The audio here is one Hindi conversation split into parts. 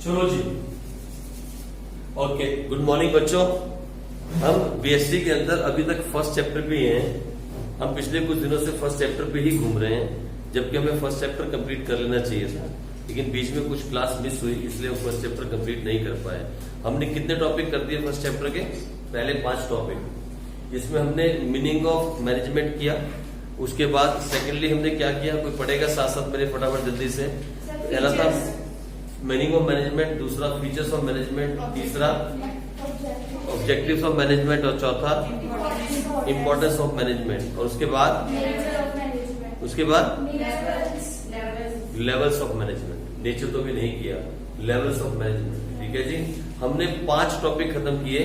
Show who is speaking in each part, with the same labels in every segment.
Speaker 1: चलो जी, ओके। गुड मॉर्निंग बच्चों। हम बीएससी के अंदर अभी तक फर्स्ट चैप्टर पे ही हैं। हम पिछले कुछ दिनों से फर्स्ट चैप्टर पे ही घूम रहे हैं, जबकि हमें फर्स्ट चैप्टर कंप्लीट कर लेना चाहिए था, लेकिन बीच में कुछ क्लास मिस हुई, इसलिए हम फर्स्ट चैप्टर कंप्लीट नहीं कर पाए। हमने कितने टॉपिक कर दिए फर्स्ट चैप्टर के? पहले 5 टॉपिक। इसमें हमने मीनिंग ऑफ मैनेजमेंट किया, उसके बाद सेकेंडली हमने क्या किया, कोई पढ़ेगा साथ साथ मेरे फटाफट जल्दी से। पहला था मीनिंग ऑफ मैनेजमेंट, दूसरा फीचर्स ऑफ मैनेजमेंट, तीसरा ऑब्जेक्टिव्स ऑफ मैनेजमेंट और चौथा इंपॉर्टेंस ऑफ मैनेजमेंट। और उसके बाद लेवल्स ऑफ मैनेजमेंट। नेचर तो भी नहीं किया, लेवल्स ऑफ मैनेजमेंट। ठीक है जी, हमने 5 टॉपिक खत्म किए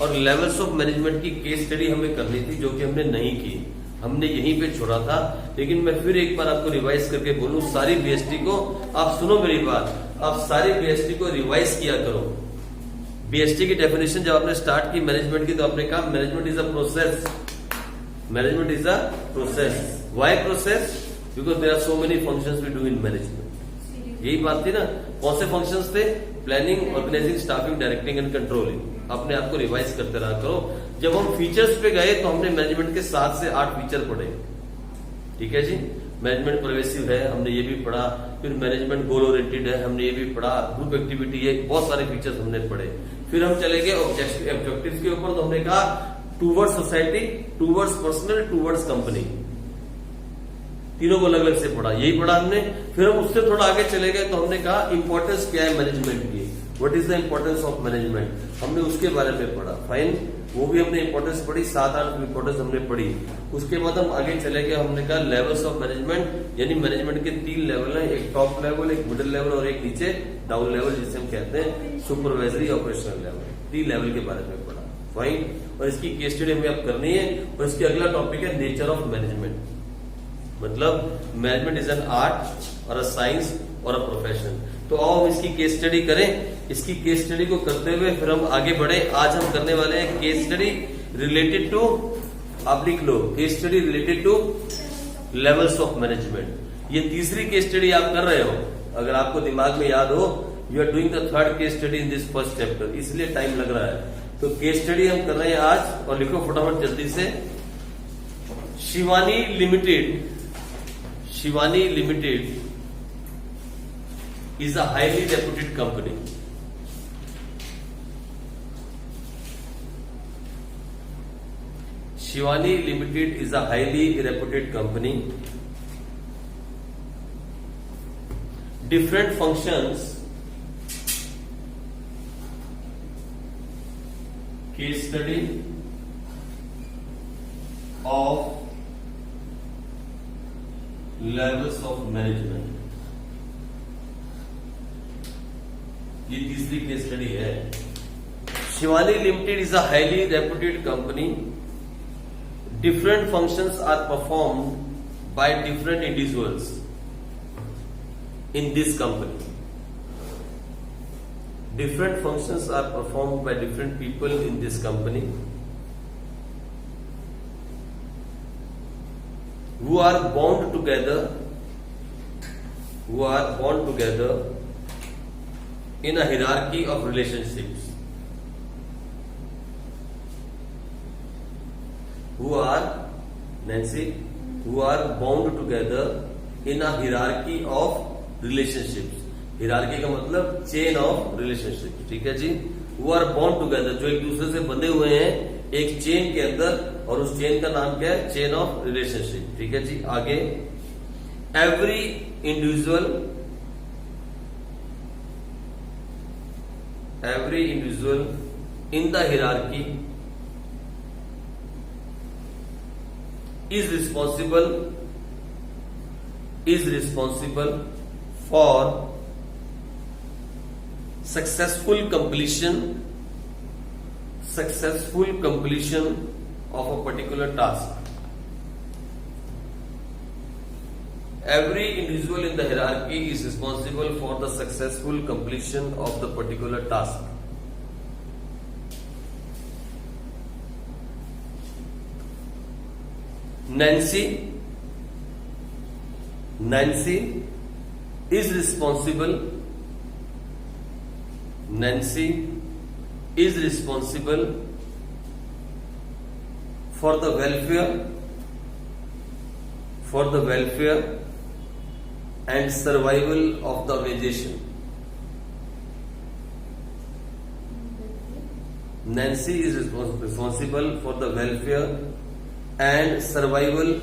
Speaker 1: और लेवल्स ऑफ मैनेजमेंट की केस स्टडी हमें करनी थी, जो कि हमने नहीं की, हमने यहीं पे छोड़ा था। लेकिन मैं फिर एक बार आपको रिवाइज करके बोलूं, सारी बीएसटी को आप सुनो मेरी बात, आप सारी बीएसटी को रिवाइज किया करो। बीएसटी की डेफिनेशन जब आपने स्टार्ट की मैनेजमेंट की, तो आपने कहा management is a process. Management is a process. Why process? Because there are so many functions we do in management. यही बात थी ना। कौन से फंक्शंस थे? Planning, organizing, staffing, directing and controlling. अपने आप को रिवाइज करते रहा करो। जब हम फीचर्स पे गए तो हमने मैनेजमेंट के 7 से 8 फीचर पढ़े। ठीक है जी, मैनेजमेंट प्रोग्रेसिव है, हमने ये भी पढ़ा। फिर मैनेजमेंट गोल ओरिएंटेड है, हमने ये भी पढ़ा। ग्रुप एक्टिविटी है, बहुत सारे फीचर्स हमने पढ़े। फिर हम चले गए ऑब्जेक्टिव्स के ऊपर, तो हमने कहा towards society, towards personal, towards company. तीनों को अलग अलग से पढ़ा, यही पढ़ा हमने। फिर हम उससे थोड़ा आगे चले गए तो हमने कहा इंपॉर्टेंस क्या है मैनेजमेंट की, what is the importance of management, हमने उसके बारे में पढ़ा। फाइन, वो भी हमने इंपॉर्टेंस पढ़ी, 7-8 इंपॉर्टेंस हमने पढ़ी। उसके बाद हम आगे चले गए, हमने कहा लेवल्स ऑफ मैनेजमेंट, यानी मैनेजमेंट के 3 लेवल हैं, एक टॉप लेवल, एक मिडिल लेवल और एक नीचे डाउन लेवल, जिसे हम कहते हैं सुपरवाइजरी ऑपरेशनल लेवल। 3 लेवल के बारे में पढ़ा। फाइन, और इसकी केस स्टडी हमें अब करनी है। और इसकी अगला टॉपिक है नेचर ऑफ मैनेजमेंट, मतलब मैनेजमेंट इज एन आर्ट और अ साइंस और अ प्रोफेशन। तो आओ हम इसकी केस स्टडी करें। इसकी केस स्टडी को करते हुए फिर हम आगे बढ़े। आज हम करने वाले हैं केस स्टडी रिलेटेड टू, आप लिख लो, case study related to levels of management. ये तीसरी केस स्टडी आप कर रहे हो, अगर आपको दिमाग में याद हो, you are doing the 3rd case study in this first chapter, इसलिए टाइम लग रहा है। तो केस स्टडी हम कर रहे हैं आज, और लिखो फटाफट जल्दी से। Shivani limited, Shivani limited is a highly reputed company. Shivani Limited is a highly reputed company. Different functions, case study of levels of management. ये तीसरी केस स्टडी है। Shivani limited is a highly reputed company. Different functions are performed by different individuals in this company. Different functions are performed by different people in this company who are bound together in a hierarchy of relationships, who are bound together in a hierarchy of relationships. hierarchy का मतलब chain of relationships। ठीक है जी, who are bound together, जो एक दूसरे से बंधे हुए हैं एक चेन के अंदर, और उस चेन का नाम क्या है? Chain of relationship. ठीक है जी, आगे every individual in the hierarchy is responsible for successful completion of a particular task. Every individual in the hierarchy is responsible for the successful completion of the particular task. Nancy is responsible Nancy is responsible for the welfare and survival of the organization. Nancy is responsible for the welfare and survival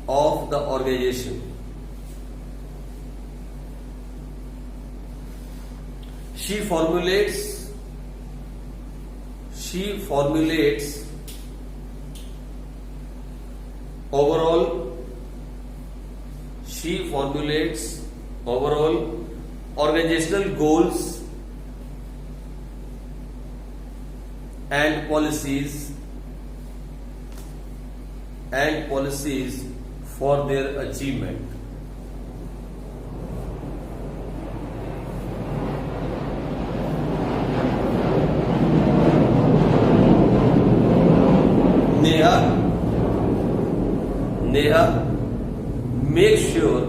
Speaker 1: of the organization. She formulates overall organizational goals and policies for their achievement. Neha make sure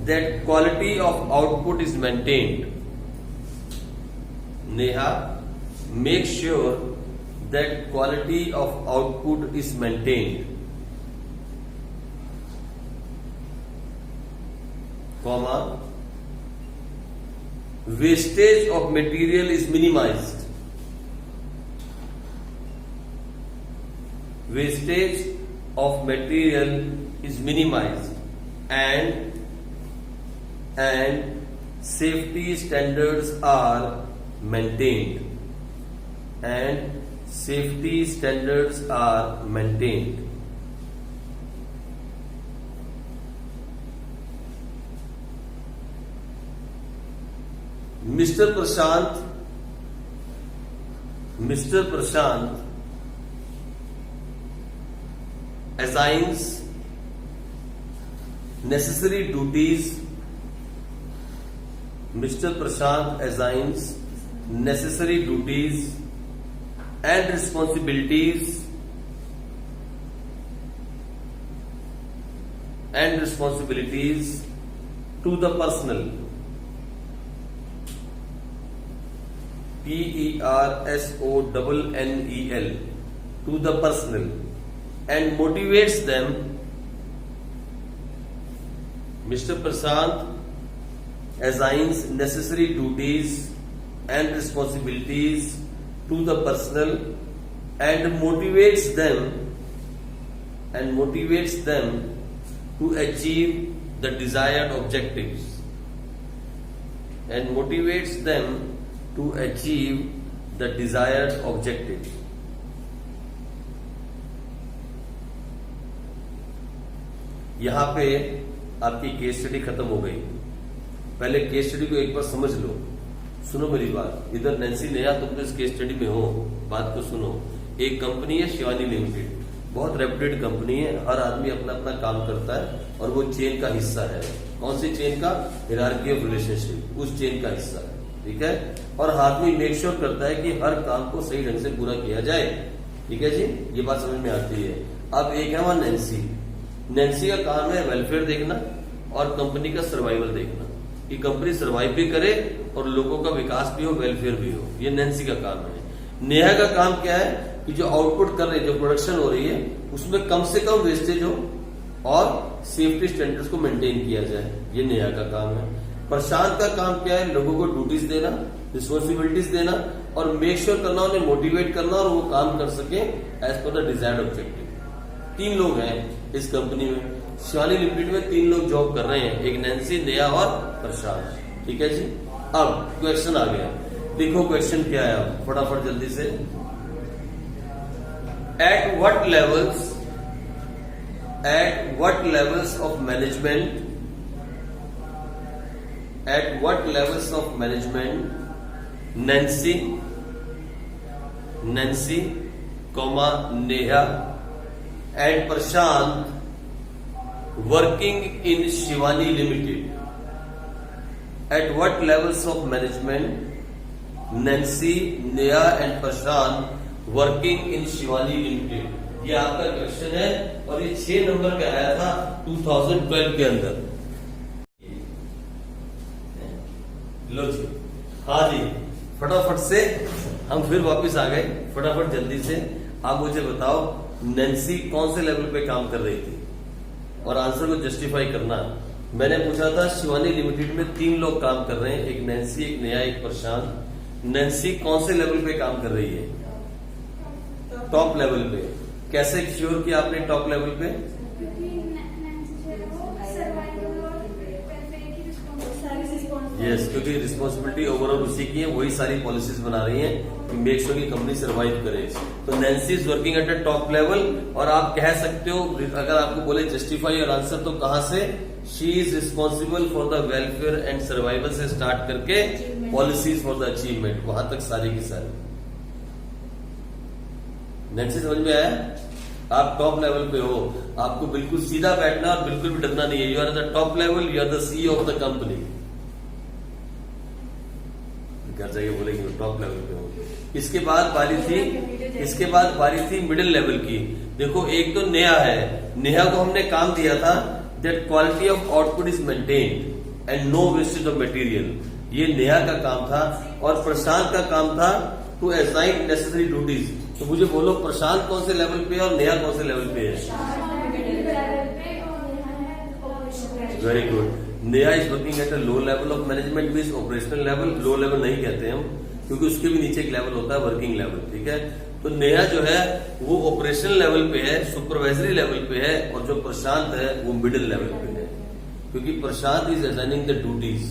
Speaker 1: that quality of output is maintained. Neha make sure that quality of output is maintained. Comma, wastage of material is minimized. Wastage of material is minimized and safety standards are maintained. Mr. Prashant assigns necessary duties. Mr. Prashant assigns necessary duties and responsibilities to the personnel. PERSONNEL, to the personnel, and motivates them. Mr. Prashant assigns necessary duties and responsibilities to the personnel and motivates them to achieve the desired objectives. यहां पे आपकी केस स्टडी खत्म हो गई। पहले केस स्टडी को एक बार समझ लो, सुनो मेरी बात। इधर नैन्सी नेहा, तुम तो इस केस स्टडी में हो, बात को सुनो। एक कंपनी है शिवानी लिमिटेड, बहुत रेप्यूटेड कंपनी है, हर आदमी अपना अपना काम करता है और वो चेन का हिस्सा है। कौन सी चेन का? हायरार्की ऑफ रिलेशनशिप, उस चेन का हिस्सा है, ठीक है। और आदमी मेक श्योर करता है कि हर काम को सही ढंग से पूरा किया जाए, ठीक है जी, ये बात समझ में आती है। अब एक है वहां नैन्सी का काम है वेलफेयर देखना और कंपनी का सर्वाइवल देखना, कि कंपनी सर्वाइव भी करे और लोगों का विकास भी हो, वेलफेयर भी हो। ये नैन्सी का काम है। नेहा का काम क्या है कि जो आउटपुट कर रही है, जो प्रोडक्शन हो रही है, उसमें कम से कम वेस्टेज हो और सेफ्टी स्टैंडर्ड्स को मेंटेन किया जाए, ये नेहा का काम है। प्रशांत का काम क्या है? लोगों को ड्यूटीज देना, रिस्पॉन्सिबिलिटीज देना और मेक श्योर करना, उन्हें मोटिवेट करना और वो काम कर सके as per the desired objective. 3 लोग हैं इस कंपनी में, शिवानी लिमिटेड में 3 लोग जॉब कर रहे हैं, एक नैन्सी, नेहा और प्रशांत, ठीक है जी। अब क्वेश्चन आ गया, देखो क्वेश्चन क्या है, अब फटाफट जल्दी से। At what levels of management Nancy, Neha and Prashant working in Shivani Limited? At what levels of management Nancy, Neha and Prashant working in Shivani Limited? ये आपका क्वेश्चन है और ये 6 नंबर का आया था 2012 के अंदर। लो जी, हाँ जी, फटाफट से हम फिर वापस आ गए। फटाफट जल्दी से आप मुझे बताओ, नैन्सी कौन से लेवल पे काम कर रही थी, और आंसर को जस्टिफाई करना। मैंने पूछा था शिवानी लिमिटेड में 3 लोग काम कर रहे हैं, एक नैन्सी, एक नेहा, एक प्रशांत। नैन्सी कौन से लेवल पे काम कर रही है? टॉप लेवल पे। कैसे श्योर किया आपने टॉप लेवल पे? यस, क्योंकि रिस्पॉन्सिबिलिटी ओवरऑल उसी की है, वही सारी पॉलिसीज बना रही हैं कि मेक श्योर की कंपनी सर्वाइव करे। तो Nancy is working at a top level. और आप कह सकते हो, अगर आपको बोले जस्टिफाई और आंसर, तो कहां से? She is responsible for the welfare and survival से स्टार्ट करके पॉलिसीज फॉर द अचीवमेंट, वहां तक सारी की सारी। नैन्सी समझ में आया? आप टॉप लेवल पे हो, आपको बिल्कुल सीधा बैठना और बिल्कुल भी डरना नहीं है। You are the top level, you are the CEO of the company. घर जाके बोलेंगे टॉप लेवल पे हो। इसके बाद बारी थी मिडिल लेवल की। देखो, एक तो नेहा है, नेहा को हमने काम दिया था that quality of output is maintained and no wastage of material. ये नेहा का काम था। और प्रशांत का काम था टू असाइन नेसेसरी ड्यूटीज। तो मुझे बोलो, प्रशांत कौन से लेवल पे है और नेहा कौन से लेवल पे है? Very good. Neha is working at a low level of management, means operational level. Low level नहीं कहते हम, क्योंकि उसके भी नीचे एक लेवल होता है वर्किंग लेवल, ठीक है। तो नेहा जो है वो ऑपरेशनल लेवल पे है, सुपरवाइजरी लेवल पे है, और जो प्रशांत है वो मिडिल लेवल पे है, क्योंकि Prashant is assigning the duties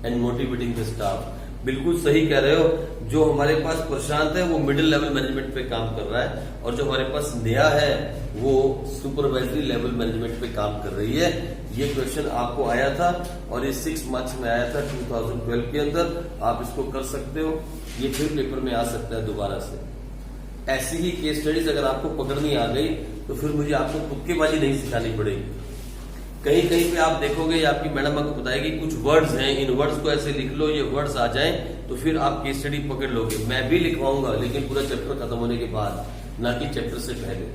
Speaker 1: and motivating the staff. बिल्कुल सही कह रहे हो। जो हमारे पास प्रशांत है वो मिडिल लेवल मैनेजमेंट पे काम कर रहा है, और जो हमारे पास नेहा है वो सुपरवाइजरी लेवल मैनेजमेंट पे काम कर रही है। ये क्वेश्चन आपको आया था और ये 6 मार्क्स में आया था 2012 के अंदर। आप इसको कर सकते हो, ये फिर पेपर में आ सकता है दोबारा से। ऐसी ही केस स्टडीज अगर आपको पकड़नी आ गई तो फिर मुझे आपको तुक्केबाजी नहीं सिखानी पड़ेगी। कहीं कहीं पे आप देखोगे, आपकी मैडम आपको बताएगी कुछ वर्ड्स हैं, इन वर्ड्स को ऐसे लिख लो, ये वर्ड्स आ जाएं तो फिर आप केस स्टडी पकड़ लोगे। मैं भी लिखवाऊंगा, लेकिन पूरा चैप्टर खत्म होने के बाद, ना कि चैप्टर से पहले,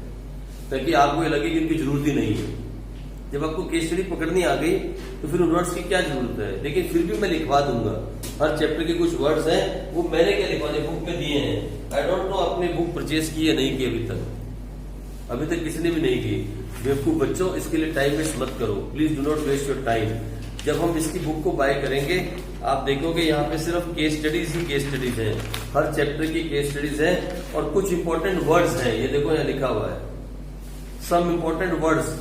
Speaker 1: ताकि आपको ये लगे कि इनकी जरूरत ही नहीं है। जब आपको केस स्टडी पकड़नी आ गई तो फिर उन वर्ड्स की क्या जरूरत है? लेकिन फिर भी मैं लिखवा दूंगा। हर चैप्टर के कुछ वर्ड्स हैं, वो मैंने क्या लिखवाने बुक में दिए हैं। आई डोंट नो आपने बुक परचेज की है नहीं की अभी तक किसी ने भी नहीं की। बेवकूफ बच्चों, इसके लिए टाइम वेस्ट मत करो, please do not waste your time. जब हम इसकी बुक को बाय करेंगे, आप देखोगे यहाँ पे सिर्फ केस स्टडीज ही केस स्टडीज हैं, हर चैप्टर की केस स्टडीज हैं, और कुछ इंपॉर्टेंट वर्ड्स हैं। ये देखो यहाँ लिखा हुआ है, some important words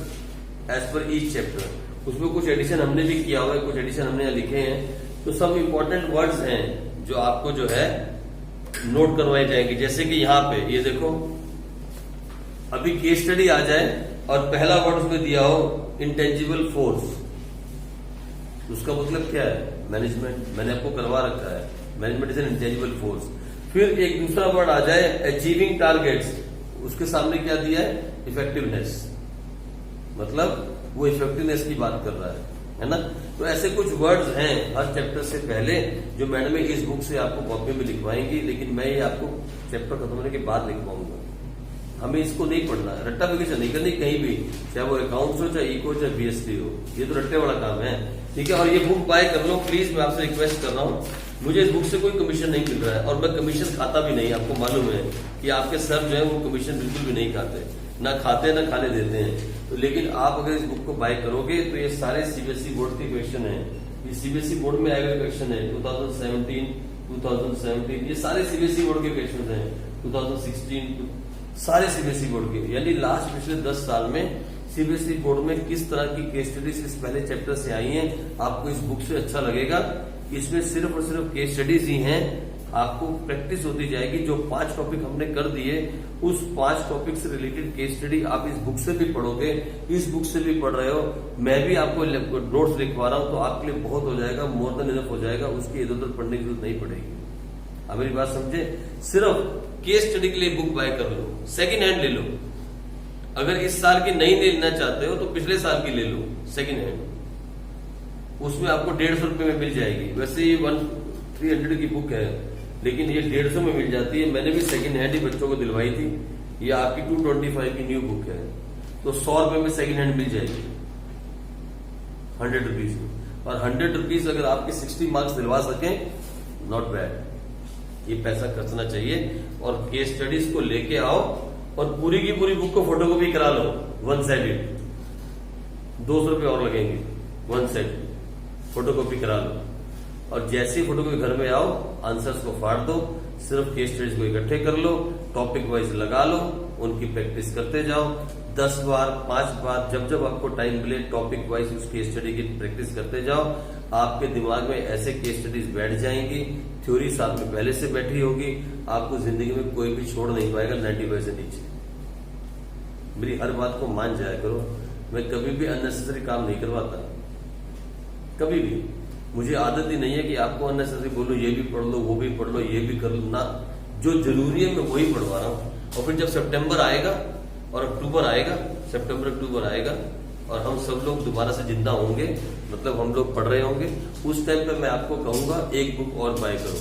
Speaker 1: as per each chapter. उसमें कुछ एडिशन हमने भी किया हुआ है, कुछ एडिशन हमने यहाँ लिखे हैं। तो सब इंपॉर्टेंट वर्ड्स हैं जो आपको जो है नोट करवाए जाएंगे। जैसे कि यहाँ पे ये देखो, अभी केस स्टडी आ जाए और पहला वर्ड उसमें दिया हो इंटेंजिबल फोर्स, उसका मतलब क्या है? मैनेजमेंट। मैंने आपको करवा रखा है, management is an intangible force. फिर एक दूसरा वर्ड आ जाए अचीविंग टारगेट्स, उसके सामने क्या दिया है? इफेक्टिवनेस, मतलब वो इफेक्टिवनेस की बात कर रहा है ना। तो ऐसे कुछ वर्ड्स हैं हर चैप्टर से पहले जो मैडम इस बुक से आपको कॉपी में लिखवाएंगी, लेकिन मैं ये आपको चैप्टर खत्म होने के बाद लिखवाऊंगा। हमें इसको नहीं पढ़ना है, रट्टाफिकेशन नहीं करनी कहीं भी, चाहे वो अकाउंट्स हो, चाहे इको, चाहे बीएसटी हो। ये तो रट्टे वाला काम है, ठीक है। और ये बुक बाय कर लो प्लीज, मैं आपसे रिक्वेस्ट कर रहा हूँ। मुझे इस बुक से कोई कमीशन नहीं मिल रहा है, और मैं कमीशन खाता भी नहीं। आपको मालूम है कि आपके सर जो है वो कमीशन बिल्कुल भी नहीं खाते, ना खाते ना खाने देते हैं। तो लेकिन आप अगर इस बुक को बाय करोगे तो ये सारे सीबीएसई बोर्ड के क्वेश्चन है। ये सीबीएसई बोर्ड में आए हुए क्वेश्चन है 2017, 2017, ये सारे सीबीएसई बोर्ड के क्वेश्चन है 2016, सारे सीबीएसई बोर्ड के। यानी लास्ट पिछले 10 साल में सीबीएसई बोर्ड में किस तरह की केस स्टडीज इस पहले चैप्टर से आई हैं, आपको इस बुक से अच्छा लगेगा। इसमें सिर्फ और सिर्फ केस स्टडीज ही हैं, आपको प्रैक्टिस होती जाएगी। जो 5 टॉपिक हमने कर दिए, उस 5 टॉपिक से रिलेटेड केस स्टडी आप इस बुक से भी पढ़ोगे, इस बुक से भी पढ़ रहे हो, मैं भी आपको नोट्स लिखवा रहा हूं, तो आपके लिए बहुत हो जाएगा, मोर देन इनफ हो जाएगा। उसकी इधर उधर पढ़ने की जरूरत नहीं पड़ेगी। अब मेरी बात समझे, सिर्फ केस स्टडी के लिए बुक बाय कर लो, सेकंड हैंड ले लो। अगर इस साल की नहीं लेना चाहते हो तो पिछले साल की ले लो सेकंड हैंड, उसमें आपको 150 रुपए में मिल जाएगी। वैसे ये 300 की बुक है, लेकिन ये 150 में मिल जाती है। मैंने भी सेकंड हैंड ही बच्चों को दिलवाई थी। ये आपकी 225 की न्यू बुक है, तो 100 रुपए में सेकंड हैंड मिल जाएगी 100 रुपीज में। और 100 रुपीज अगर आपके 60 मार्क्स दिलवा सकें, नॉट बैड। ये पैसा खर्चना चाहिए और केस स्टडीज को लेके आओ और पूरी की पूरी बुक को फोटोकॉपी करा लो, 1 साइडेड। 200 रुपये और लगेंगे 1 साइड फोटोकॉपी करा लो। और जैसे ही फोटोकॉपी घर में आओ, आंसर्स को फाड़ दो, सिर्फ केस स्टडीज को इकट्ठे कर लो, टॉपिक वाइज लगा लो, उनकी प्रैक्टिस करते जाओ। 10 बार 5 बार जब जब आपको टाइम मिले टॉपिक वाइज उस केस स्टडी की प्रैक्टिस करते जाओ। आपके दिमाग में ऐसे केस स्टडीज बैठ जाएंगी, थ्योरी साथ में पहले से बैठी होगी, आपको जिंदगी में कोई भी छोड़ नहीं पाएगा 95 से नीचे। मेरी हर बात को मान जाया करो। मैं कभी भी अननेसेसरी काम नहीं करवाता, कभी भी। मुझे आदत ही नहीं है कि आपको अननेसेसरी बोलो, ये भी पढ़ लो, वो भी पढ़ लो, ये भी कर लो ना। जो जरूरी है मैं वही पढ़वा रहा हूँ। और फिर जब सितंबर आएगा और अक्टूबर आएगा, सितंबर अक्टूबर आएगा और हम सब लोग दोबारा से जिंदा होंगे, मतलब हम लोग पढ़ रहे होंगे, उस टाइम पे मैं आपको कहूंगा एक बुक और बाय करो।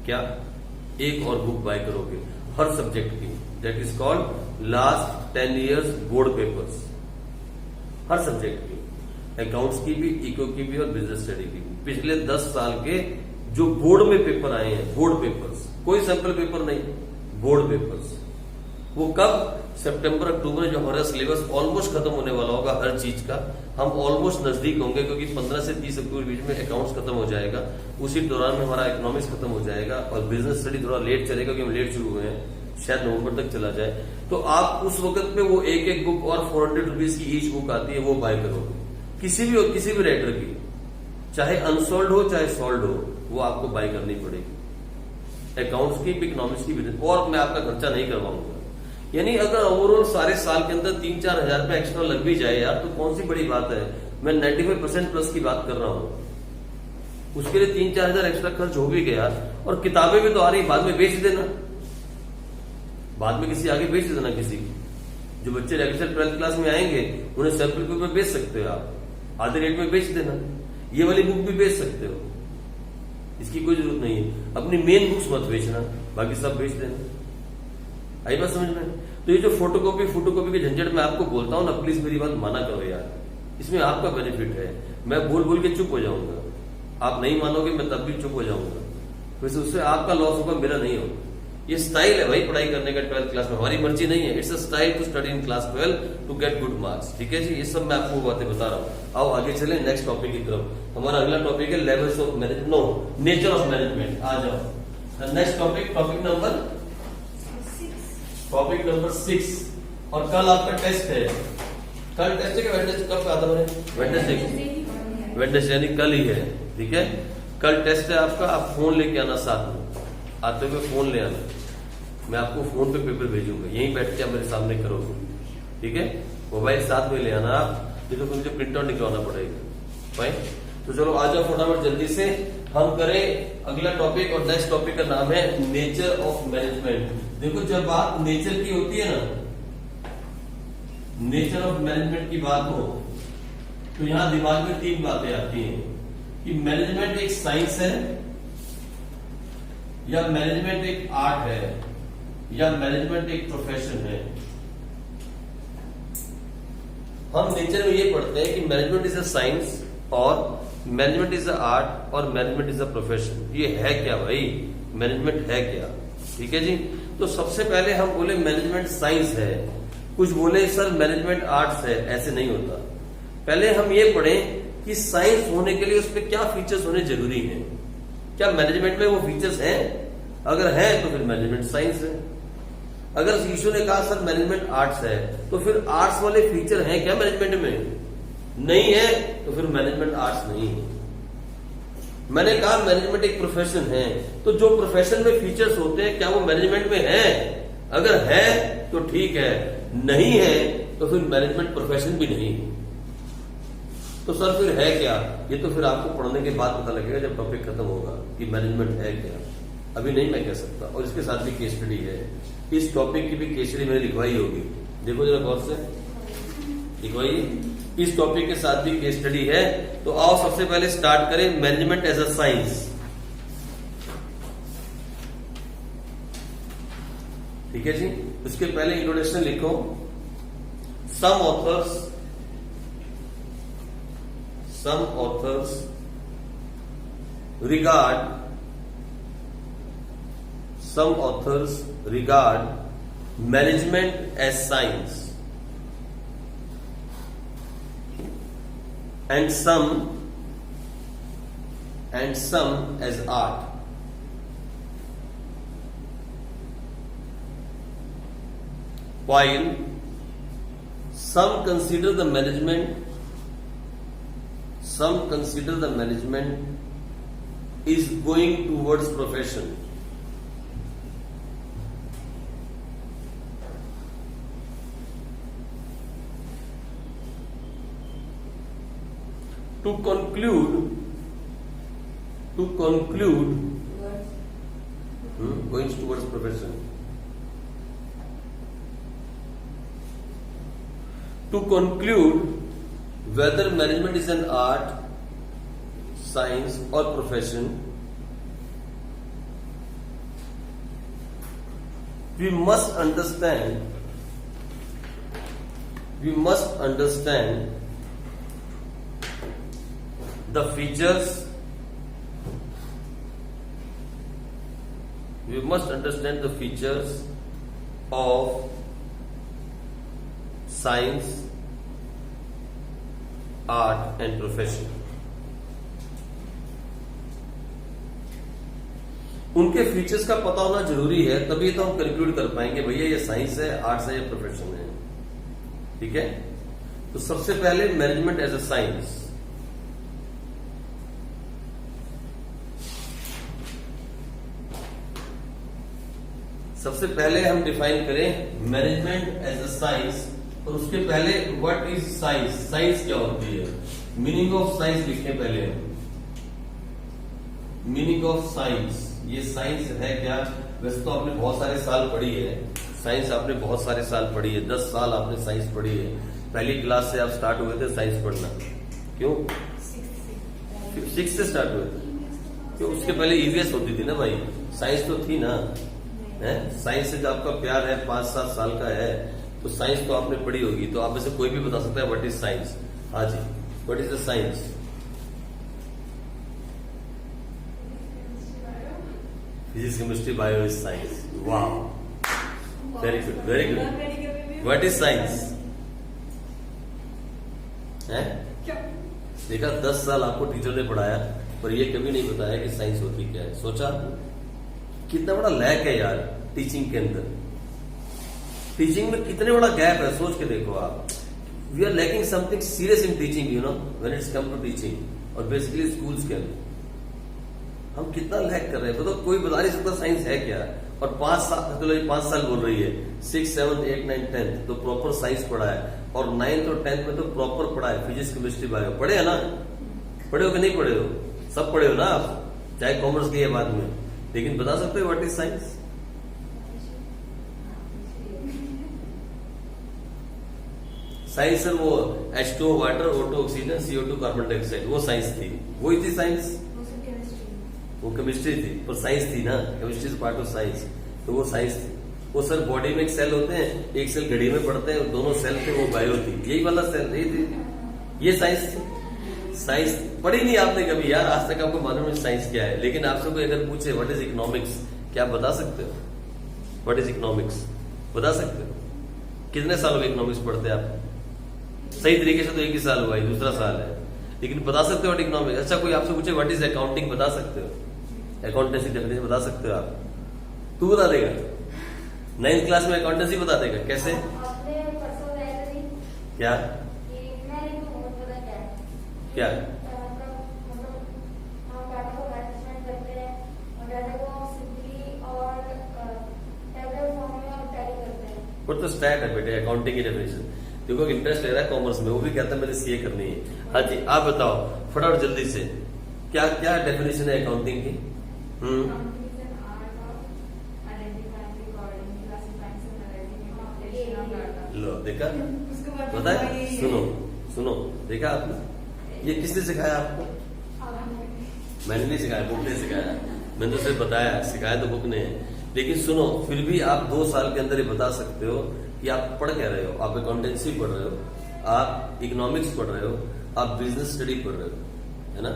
Speaker 1: क्या? एक और बुक बाय करोगे हर सब्जेक्ट की, that is called last 10 years board papers, her subject की, अकाउंट्स की भी, इको की भी और बिजनेस स्टडी की भी। पिछले 10 साल के जो बोर्ड में पेपर आए हैं, बोर्ड पेपर्स, कोई सैंपल पेपर नहीं, बोर्ड पेपर्स। वो कब? सितंबर अक्टूबर, जो हमारा सिलेबस ऑलमोस्ट खत्म होने वाला होगा हर चीज का, हम ऑलमोस्ट नजदीक होंगे, क्योंकि 15 से 30 अक्टूबर बीच में अकाउंट्स खत्म हो जाएगा। उसी दौरान में हमारा इकोनॉमिक्स खत्म हो जाएगा और बिजनेस स्टडी थोड़ा लेट चलेगा, क्योंकि हम लेट शुरू हुए हैं, शायद नवंबर तक चला जाए। तो आप उस वक्त पे वो एक बुक और 400 रुपीज की ईच बुक आती है, वो बाय करोगे, किसी भी राइटर की, चाहे अनसोल्ड हो चाहे सोल्ड हो, वो आपको बाय करनी पड़ेगी। अकाउंट्स की, इकोनॉमिक्स की, बिजनेस। और मैं आपका खर्चा नहीं करवाऊंगा। यानी अगर ओवरऑल सारे साल के अंदर 3-4 हजार रुपए एक्स्ट्रा लग भी जाए यार, तो कौन सी बड़ी बात है। मैं 95% प्लस की बात कर रहा हूं। उसके लिए 3-4 हजार एक्स्ट्रा खर्च हो भी गया। और किताबें भी तो आ रही, बाद में बेच देना, बाद में किसी आगे बेच देना। किसी जो बच्चे रेगुलर 12th क्लास में आएंगे, उन्हें सैंपल पेपर बेच सकते हो आप, आधे रेट में बेच देना। ये वाली बुक भी बेच सकते हो, इसकी कोई जरूरत नहीं है। अपनी मेन बुक्स मत बेचना, बाकी सब बेच देना। आई बात समझ में? तो ये जो फोटोकॉपी के झंझट में आपको बोलता हूं ना, प्लीज मेरी बात माना करो यार, इसमें आपका बेनिफिट है। मैं बोल के चुप हो जाऊंगा, आप नहीं मानोगे, मैं तब भी चुप हो जाऊंगा, वैसे उससे आपका लॉस होगा, मेरा नहीं होगा। ये स्टाइल है भाई पढ़ाई करने का 12th क्लास में, हमारी मर्जी नहीं है। It's a style to study in class 12 to get good marks. ठीक है जी, ये सब मैं आपको बातें बता रहा हूँ। आओ आगे चले नेक्स्ट टॉपिक की तरफ। हमारा अगला टॉपिक है levels of management, no, nature of management. आ जाओ नेक्स्ट टॉपिक, टॉपिक नंबर 6। और कल आपका टेस्ट है। कल टेस्ट है कि वेडनेसडे? कब आता है? वेडनेसडे यानी कल ही है। ठीक है, कल टेस्ट है आपका। आप फोन लेके आना, साथ में आते हुए फोन ले आना। मैं आपको फोन पे पेपर भेजूंगा, यहीं बैठ के आप मेरे सामने करोगे। ठीक है, मोबाइल साथ में ले आना आप, नहीं तो मुझे प्रिंट आउट निकलवाना पड़ेगा। फाइन, तो चलो आ जाओ फटाफट जल्दी से हम करें अगला टॉपिक। और नेक्स्ट टॉपिक का नाम है नेचर ऑफ मैनेजमेंट। देखो, जब बात नेचर की होती है ना, नेचर ऑफ मैनेजमेंट की बात हो, तो यहां दिमाग में 3 बातें आती हैं कि मैनेजमेंट एक साइंस है, या मैनेजमेंट एक आर्ट है, या मैनेजमेंट एक प्रोफेशन है। हम नेचर में ये पढ़ते हैं कि मैनेजमेंट इज अ साइंस और मैनेजमेंट इज अ आर्ट और मैनेजमेंट इज अ प्रोफेशन। ये है क्या भाई? मैनेजमेंट है क्या? ठीक है जी। तो सबसे पहले हम बोले मैनेजमेंट साइंस है, कुछ बोले सर मैनेजमेंट आर्ट्स है। ऐसे नहीं होता। पहले हम ये पढ़ें कि साइंस होने के लिए उस पर क्या फीचर्स होने जरूरी हैं। क्या मैनेजमेंट में वो फीचर्स हैं? अगर है तो फिर मैनेजमेंट साइंस है। अगर ईशु ने कहा सर मैनेजमेंट आर्ट्स है, तो फिर आर्ट्स वाले फीचर हैं क्या मैनेजमेंट में? नहीं है, तो फिर मैनेजमेंट आर्ट्स नहीं है। मैंने कहा मैनेजमेंट एक प्रोफेशन है, तो जो प्रोफेशन में फीचर्स होते हैं क्या वो मैनेजमेंट में है? अगर है तो ठीक है, नहीं है तो फिर मैनेजमेंट प्रोफेशन भी नहीं है। तो सर फिर है क्या? ये तो फिर आपको पढ़ने के बाद पता लगेगा, जब टॉपिक खत्म होगा कि मैनेजमेंट है क्या। अभी नहीं मैं कह सकता। और इसके साथ भी केस स्टडी है, इस टॉपिक की भी केस स्टडी मैंने लिखवाई होगी, देखो जरा गौर से लिखवाइए। इस टॉपिक के साथ भी केस स्टडी है। तो आओ सबसे पहले स्टार्ट करें मैनेजमेंट एज अ साइंस। ठीक है जी। इसके पहले इंट्रोडक्शन लिखो। some authors regard management as science and some as art. While some consider the management is going towards profession. To conclude, going towards profession. To conclude whether management is an art, science or profession, we must understand the features of science, art and profession. उनके फीचर्स का पता होना जरूरी है, तभी तो हम कंक्लूड कर पाएंगे भैया ये साइंस है, आर्ट्स है या प्रोफेशन है. ठीक है. तो सबसे पहले मैनेजमेंट एज अ साइंस. सबसे पहले हम डिफाइन करें मैनेजमेंट एज अ साइंस, और उसके पहले व्हाट इज साइंस. साइंस क्या होती है, मीनिंग ऑफ साइंस लिखें पहले. मीनिंग ऑफ साइंस, ये साइंस है क्या. वैसे तो आपने बहुत सारे साल पढ़ी है साइंस, आपने बहुत सारे साल पढ़ी है, 10 साल आपने साइंस पढ़ी है. पहली क्लास से आप स्टार्ट हुए थे साइंस पढ़ना. क्यों 6 से स्टार्ट हुए थे. क्यों, उसके पहले ईवीएस होती थी ना भाई, साइंस तो थी ना. साइंस से जो आपका प्यार है 5-7 साल का है, तो साइंस तो आपने पढ़ी होगी. तो आप में से कोई भी बता सकता है व्हाट इज साइंस. हाँ जी, what is the science. Physics, chemistry, bio is science. वाह, very good, very good. What is science है. देखा, 10 साल आपको टीचर ने पढ़ाया, पर ये कभी नहीं बताया कि साइंस होती क्या है. सोचा कितना बड़ा लैक है यार टीचिंग के अंदर. टीचिंग में कितने बड़ा गैप है, सोच के देखो आप. We are lacking something serious in teaching, you know, when it's come to teaching, और बेसिकली स्कूल्स के अंदर हम कितना लैक कर रहे हैं. तो कोई बता नहीं सकता साइंस है क्या. और 5 साल, तो 5 साल बोल रही है, 6, 7, 8, 9, 10 तो प्रॉपर साइंस पढ़ा है, और 9th और 10th में तो प्रॉपर पढ़ा है. फिजिक्स, केमिस्ट्री, बायो पढ़े है ना. पढ़े हो कि नहीं पढ़े हो, सब पढ़े हो ना आप, चाहे कॉमर्स लिए बाद में. लेकिन बता सकते हो what is science. Science sir वो H2O water, O2 oxygen, CO2 carbon dioxide, वो साइंस थी. वही थी साइंस. वो केमिस्ट्री थी, पर साइंस थी ना. Chemistry is part of science, तो वो साइंस थी. वो सर बॉडी में एक सेल होते हैं, एक सेल घड़ी में पड़ते हैं, दोनों सेल थे, वो बायो थी. यही वाला सेल, यही थी, ये साइंस थी. साइंस पढ़ी नहीं आपने कभी यार, आज तक आपको मालूम है साइंस क्या है. लेकिन आपसे कोई अगर पूछे व्हाट इज इकोनॉमिक्स, क्या आप बता सकते हो. व्हाट इज इकोनॉमिक्स बता सकते हो. कितने साल हो गए इकोनॉमिक्स पढ़ते आप. सही तरीके से तो 1 ही साल हुआ है, दूसरा साल है, लेकिन बता सकते हो व्हाट इकोनॉमिक्स. अच्छा, कोई आपसे पूछे व्हाट इज अकाउंटिंग, बता सकते हो. अकाउंटेंसी डेफिनेशन बता सकते हो आप. तू बता देगा. 9th क्लास में अकाउंटेंसी बता देगा. कैसे, क्या क्या वो तो स्टैट है बेटे, अकाउंटिंग की डेफिनेशन. देखो इंटरेस्ट ले रहा है कॉमर्स में, वो भी कहता है मेरे सीए करनी है. हाँ जी, आप बताओ फटाफट जल्दी से, क्या क्या डेफिनेशन है अकाउंटिंग की. लो देखा, बताए. सुनो, देखा आपने, ये किसने सिखाया आपको. मैंने नहीं सिखाया, बुक ने सिखाया. मैंने तो सिर्फ बताया, सिखाया तो बुक ने है. लेकिन सुनो, फिर भी आप 2 साल के अंदर ही बता सकते हो कि आप पढ़ क्या रहे हो. आप अकाउंटेंसी पढ़ रहे हो, आप इकोनॉमिक्स पढ़ रहे हो, आप बिजनेस स्टडी पढ़ रहे हो, है ना,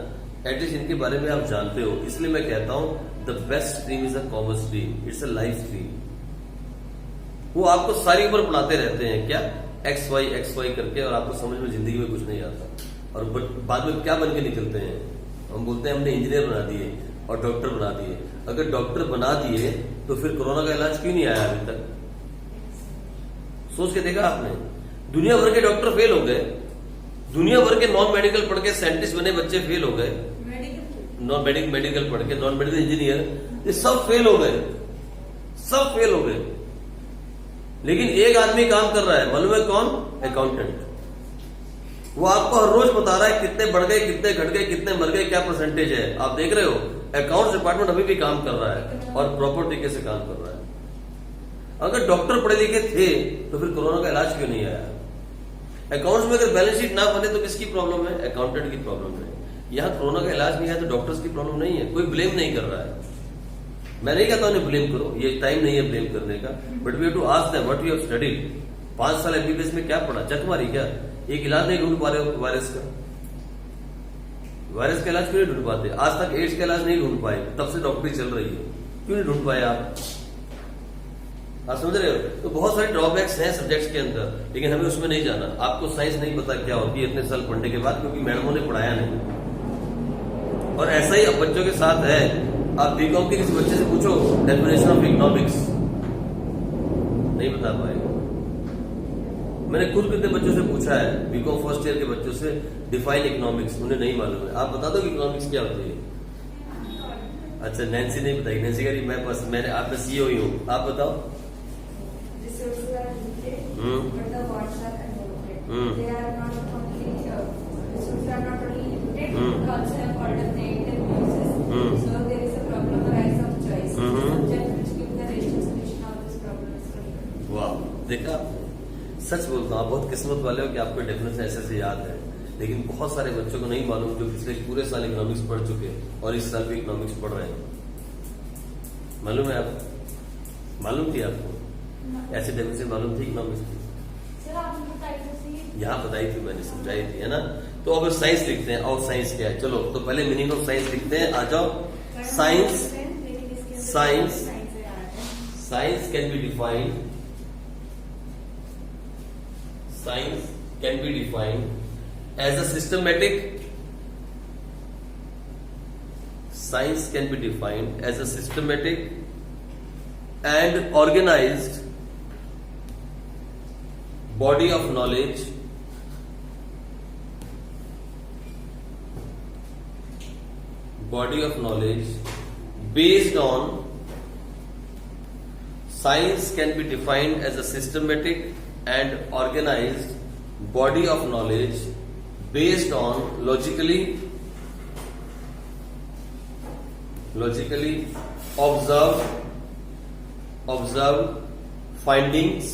Speaker 1: एटलीस्ट इनके बारे में आप जानते हो। इसलिए मैं कहता हूं the best stream is a commerce stream, it's a life stream. वो आपको सारी उम्र पढ़ाते रहते हैं क्या, एक्स वाई करके, और आपको समझ में जिंदगी में कुछ नहीं आता, और बाद में क्या बन के निकलते हैं। हम बोलते हैं हमने इंजीनियर बना दिए और डॉक्टर बना दिए। अगर डॉक्टर बना दिए तो फिर कोरोना का इलाज क्यों नहीं आया अभी तक? सोच के देखा आपने? दुनिया भर के डॉक्टर फेल हो गए, दुनिया भर के नॉन मेडिकल पढ़ के साइंटिस्ट बने बच्चे फेल हो गए, नॉन मेडिकल पढ़ के नॉन मेडिकल इंजीनियर, ये सब फेल हो गए, सब फेल हो गए। लेकिन एक आदमी काम कर रहा है, मालूम है कौन? अकाउंटेंट। वो आपको हर रोज बता रहा है कितने बढ़ गए, कितने घट गए, कितने मर गए, क्या परसेंटेज है। आप देख रहे हो अकाउंट्स डिपार्टमेंट अभी भी काम कर रहा है और प्रॉपर तरीके से काम कर रहा है। अगर डॉक्टर पढ़े लिखे थे तो फिर कोरोना का इलाज क्यों नहीं आया? अकाउंट्स में अगर बैलेंस शीट ना बने तो किसकी प्रॉब्लम है? अकाउंटेंट की प्रॉब्लम है। यहाँ कोरोना का इलाज नहीं आया तो डॉक्टर्स की प्रॉब्लम नहीं है, कोई ब्लेम नहीं कर रहा है। मैं नहीं कहता उन्हें ब्लेम करो, ये टाइम नहीं है ब्लेम करने का, but we have to ask them what you have studied. 5 साल एमबीबीएस में क्या पढ़ा? चक मारी क्या? एक इलाज नहीं ढूंढ पा रहे हो वायरस का? वायरस का इलाज क्यों नहीं ढूंढ पाते? आज तक एड्स का इलाज नहीं ढूंढ पाए, तब से डॉक्टरी चल रही है, क्यों नहीं ढूंढ पाए आप समझ रहे हो? तो बहुत सारे ड्रॉबैक्स हैं सब्जेक्ट्स के अंदर, लेकिन हमें उसमें नहीं जाना। आपको साइंस नहीं पता क्या होती है इतने साल पढ़ने के बाद, क्योंकि मैडमों ने पढ़ाया नहीं। और ऐसा ही अब बच्चों के साथ है। आप बीकॉम के किसी बच्चे से पूछो डेफिनेशन ऑफ इकोनॉमिक्स, नहीं बता पाएगा। मैंने खुद कितने बच्चों से पूछा है, बीकॉम फर्स्ट ईयर के बच्चों से, डिफाइन इकोनॉमिक्स, उन्हें नहीं मालूम है। आप बता दो इकोनॉमिक्स क्या होती है? अच्छा, नैन्सी नहीं बताई। नैन्सी कह रही मैंने आप में सीईओ ही हूँ। आप बताओ। वाह, देखा, सच बोलता हूँ आप बहुत किस्मत वाले हो कि आपको डेफिनेशन ऐसे से याद है, लेकिन बहुत सारे बच्चों को नहीं मालूम जो पिछले पूरे साल इकोनॉमिक्स पढ़ चुके और इस साल भी इकोनॉमिक्स पढ़ रहे हैं। मालूम है आप? मालूम थी आपको? ऐसे डेफिनेशन मालूम थी इकोनॉमिक्स की? यहाँ बताई थी मैंने, समझाई थी, है ना। तो अब साइंस लिखते हैं। और साइंस क्या है? चलो तो पहले मीनिंग ऑफ साइंस लिखते हैं, आ जाओ। Science can be defined, science can be defined as a systematic and organized body of knowledge based on science can be defined as a systematic and organized body of knowledge based on logically observed findings,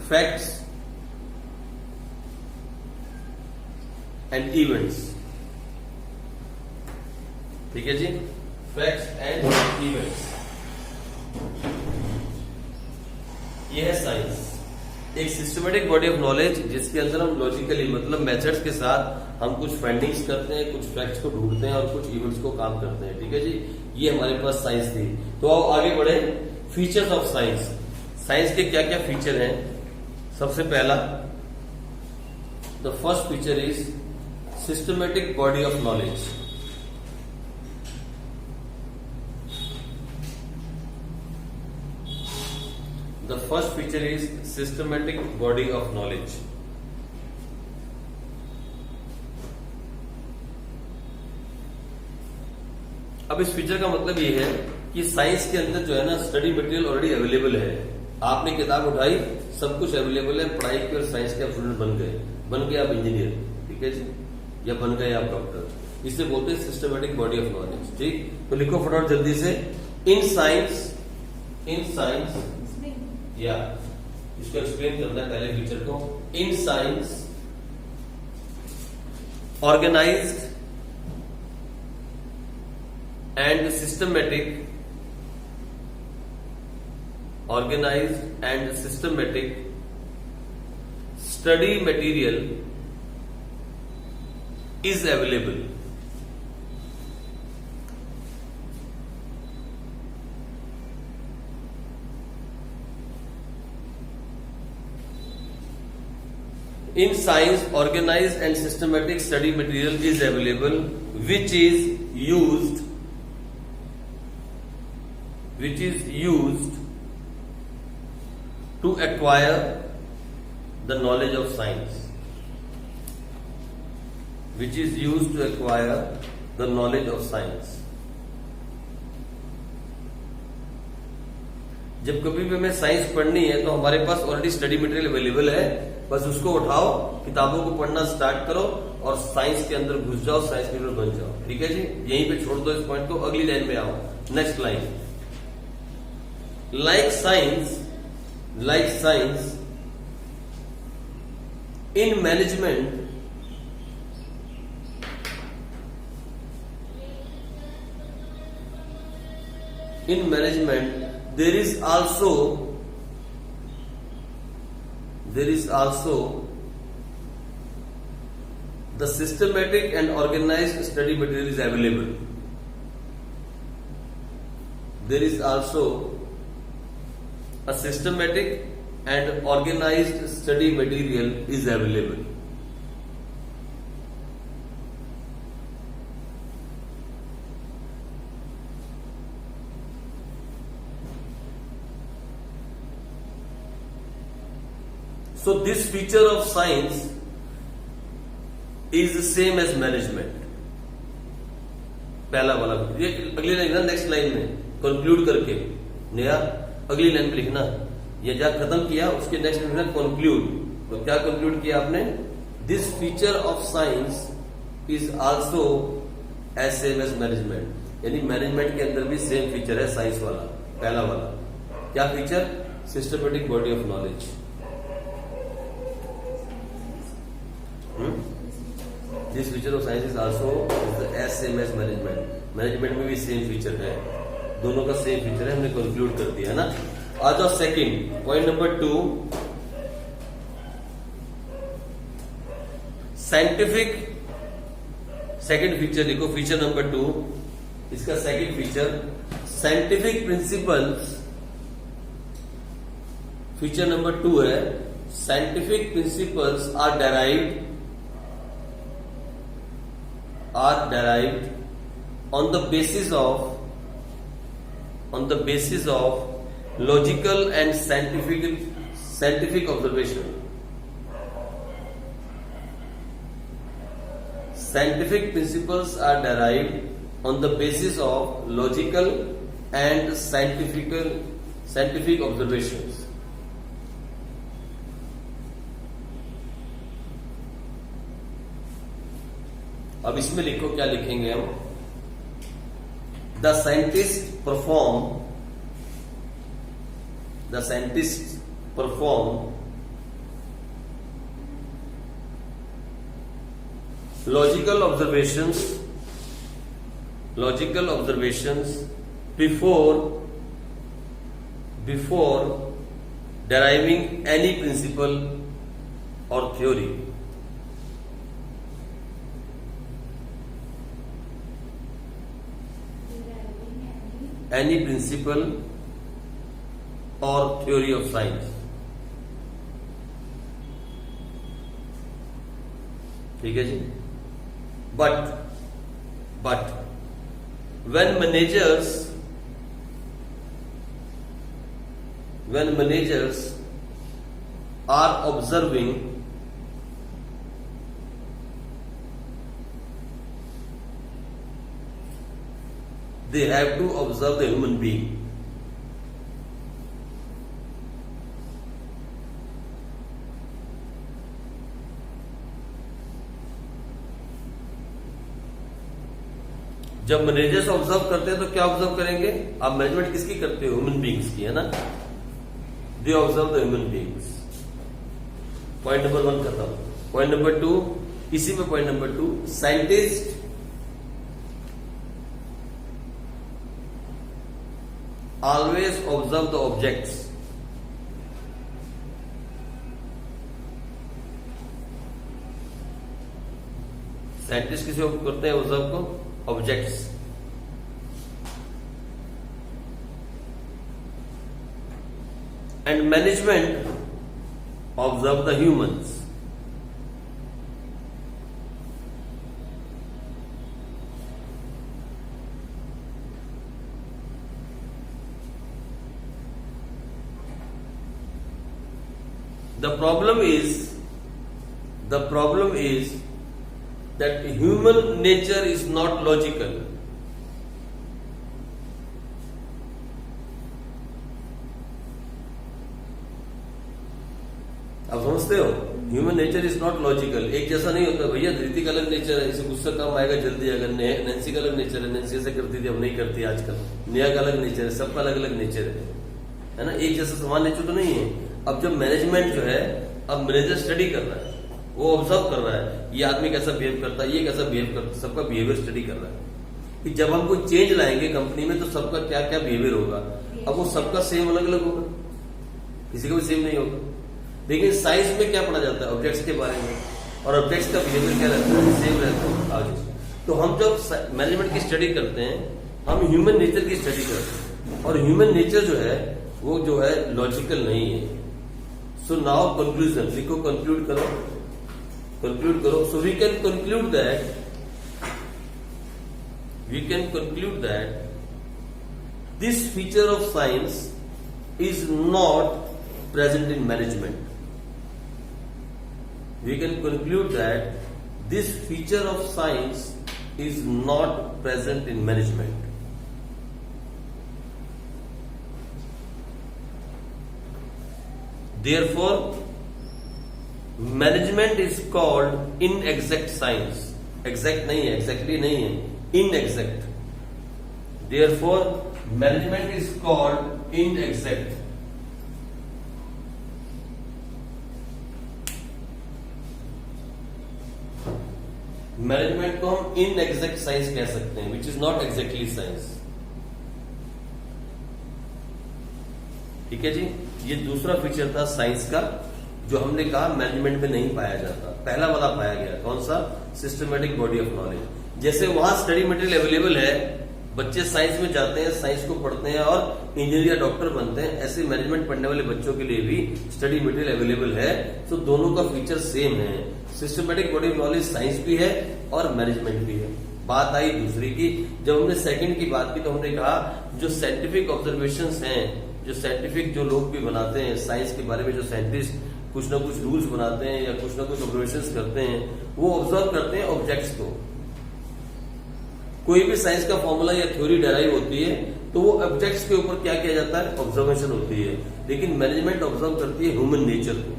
Speaker 1: facts and events। ठीक है जी, फैक्ट्स एंड इवेंट्स, ये है साइंस। एक सिस्टमेटिक बॉडी ऑफ नॉलेज जिसके अंदर हम लॉजिकली मतलब मेथड्स के साथ हम कुछ फाइंडिंग्स करते हैं, कुछ फैक्ट्स को ढूंढते हैं और कुछ इवेंट्स को काम करते हैं। ठीक है जी, ये हमारे पास साइंस थी। तो अब आगे बढ़े, फीचर्स ऑफ साइंस। साइंस के क्या क्या फीचर हैं? सबसे पहला, the first feature is systematic body of knowledge. The first feature is systematic body of knowledge। अब इस फीचर का मतलब ये है कि साइंस के अंदर जो है ना स्टडी मटेरियल ऑलरेडी अवेलेबल है। आपने किताब उठाई, सब कुछ अवेलेबल है, पढ़ाई की और साइंस के आप स्टूडेंट बन गए आप इंजीनियर, ठीक है जी, या बन गए आप डॉक्टर। इसे बोलते हैं सिस्टमेटिक बॉडी ऑफ नॉलेज। ठीक, तो लिखो फटाफट जल्दी से। इन साइंस या इसको एक्सप्लेन करना है पहले फीचर को। In science organized and systematic organized and systematic study material is available. In science, organized and systematic study material is available, which is used to acquire the knowledge of science. Which is used to acquire the knowledge of science. जब कभी भी हमें साइंस पढ़नी है तो हमारे पास ऑलरेडी स्टडी मटेरियल अवेलेबल है, बस उसको उठाओ, किताबों को पढ़ना स्टार्ट करो और साइंस के अंदर घुस जाओ, साइंस रीडर बन जाओ। ठीक है जी, यहीं पे छोड़ दो इस पॉइंट को, अगली लाइन में आओ। Next line, like science in management there is also the systematic and organized study material is available. There is also a systematic and organized study material is available. So this feature of science is the same as management. पहला वाला, ये अगली लाइन ना, नेक्स्ट लाइन में कंक्लूड करके नया अगली लाइन में लिखना, ये जहाँ खत्म किया उसके नेक्स्ट में लिखना कंक्लूड। तो क्या कंक्लूड किया आपने? This feature of science is also as same as management, यानी मैनेजमेंट के अंदर भी सेम फीचर है साइंस वाला, पहला वाला। क्या feature? Systematic body of knowledge. This feature of science is also as same as management. Management में भी सेम फीचर है, दोनों का सेम फीचर है, हमने कंक्लूड कर दिया है ना। आ जाओ second point number 2, scientific. Second feature देखो, फीचर नंबर 2, इसका second feature scientific principles. Feature number 2 है scientific principles are derived on the basis of logical and scientific observation. Scientific principles are derived on the basis of logical and scientific observations. अब इसमें लिखो, क्या लिखेंगे हम? The scientists perform logical observations before deriving any principle or theory. Any principle or theory of science. ठीक है जी। But when managers are observing they have to observe the human being. जब मैनेजर्स ऑब्जर्व करते हैं तो क्या ऑब्जर्व करेंगे? आप मैनेजमेंट किसकी करते हो? ह्यूमन बींग्स की, है ना। They observe the human beings. Point number 1 खत्म। पॉइंट नंबर 2, इसी में point number 2, scientist always observe the objects scientist किसे ऑब्जर्व करते हैं? ऑब्जर्व को objects. And management observe the humans. The problem is that human nature is not logical. आप समझते हो? Human nature is not logical. एक जैसा नहीं होता भैया। धृति का अलग नेचर है, इसे गुस्सा कम आएगा जल्दी। अगर नैन्सी का अलग नेचर है, नैन्सी ऐसे करती थी, अब नहीं करती आजकल। नेहा का अलग नेचर है, सबका अलग अलग नेचर है ना। एक जैसा समान नेचर तो नहीं है। अब जब मैनेजमेंट जो है, अब मैनेजर स्टडी कर रहा है, वो ऑब्जर्व कर रहा है, ये आदमी कैसा बिहेव करता है, ये कैसा बिहेव करता है, सबका बिहेवियर स्टडी कर रहा है कि जब हम कोई चेंज लाएंगे कंपनी में तो सबका क्या क्या बिहेवियर होगा। अब वो सबका सेम अलग अलग होगा, किसी का भी सेम नहीं होगा। लेकिन साइंस में क्या पढ़ा जाता है? ऑब्जेक्ट्स के बारे में, और ऑब्जेक्ट्स का बिहेवियर क्या रहता है? सेम रहता है आगे। तो हम जब मैनेजमेंट की स्टडी करते हैं, हम ह्यूमन नेचर की स्टडी करते हैं, और ह्यूमन नेचर जो है वो जो है लॉजिकल नहीं है। सो नाउ कंक्लूजन लिखो, कंक्लूड करो, कंक्लूड करो। So we can conclude that this feature of science is not present in management. We can conclude that this feature of science is not present in management. Therefore, management is called inexact science. Exact नहीं है, exactly नहीं है, inexact. Therefore, management is called inexact. Management को हम इनएग्जैक्ट साइंस कह सकते हैं, which is not exactly science. ठीक है जी। ये दूसरा फीचर था साइंस का जो हमने कहा मैनेजमेंट में नहीं पाया जाता। पहला वाला पाया गया, कौन सा? Systematic body of knowledge. जैसे वहां स्टडी मटेरियल अवेलेबल है, बच्चे साइंस में जाते हैं, साइंस को पढ़ते हैं और इंजीनियर या डॉक्टर बनते हैं, ऐसे मैनेजमेंट पढ़ने वाले बच्चों के लिए भी स्टडी मटेरियल अवेलेबल है। तो दोनों का फीचर सेम है। Systematic body of knowledge science भी है और मैनेजमेंट भी है। बात आई दूसरी की, जब हमने सेकंड की बात की तो हमने कहा जो साइंटिफिक ऑब्जर्वेशंस हैं, जो साइंटिफिक जो लोग भी बनाते हैं साइंस के बारे में, जो साइंटिस्ट कुछ ना कुछ रूल्स बनाते हैं या कुछ ना कुछ ऑब्जर्वेशंस करते हैं, वो ऑब्जर्व करते हैं ऑब्जेक्ट्स को। कोई भी साइंस का फॉर्मूला या थ्योरी डेराइव होती है तो वो ऑब्जेक्ट्स के ऊपर क्या किया जाता है? ऑब्जर्वेशन होती है। लेकिन मैनेजमेंट ऑब्जर्व करती है ह्यूमन नेचर को,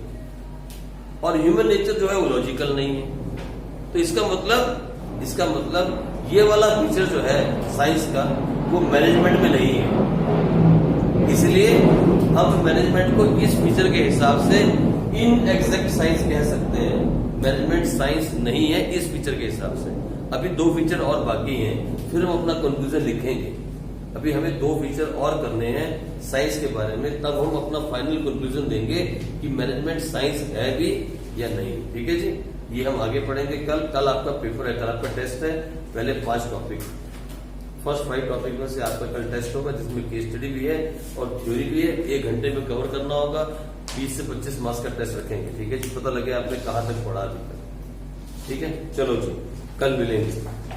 Speaker 1: और ह्यूमन नेचर जो है वो लॉजिकल नहीं है। तो इसका मतलब ये वाला फीचर जो है साइंस का वो मैनेजमेंट में नहीं है। इसलिए हम मैनेजमेंट को इस फीचर के हिसाब से इनएग्जैक्ट साइंस कह सकते हैं। मैनेजमेंट साइंस नहीं है इस फीचर के हिसाब से। अभी दो फीचर और बाकी हैं, फिर हम अपना कंक्लूजन लिखेंगे। अभी हमें दो फीचर और करने हैं साइंस के बारे में, तब हम अपना फाइनल कंक्लूजन देंगे कि मैनेजमेंट साइंस है भी या नहीं। ठीक है जी। ये हम आगे पढ़ेंगे कल आपका पेपर है, कल आपका टेस्ट है। पहले 5 टॉपिक, फर्स्ट 5 टॉपिक में से आपका कल टेस्ट होगा, जिसमें केस स्टडी भी है और थ्योरी भी है। 1 घंटे में कवर करना होगा। 20 से 25 मार्क्स का टेस्ट रखेंगे। ठीक है जी। पता लगे आपने कहां तक पढ़ा अभी तक। ठीक है, चलो जी, कल मिलेंगे।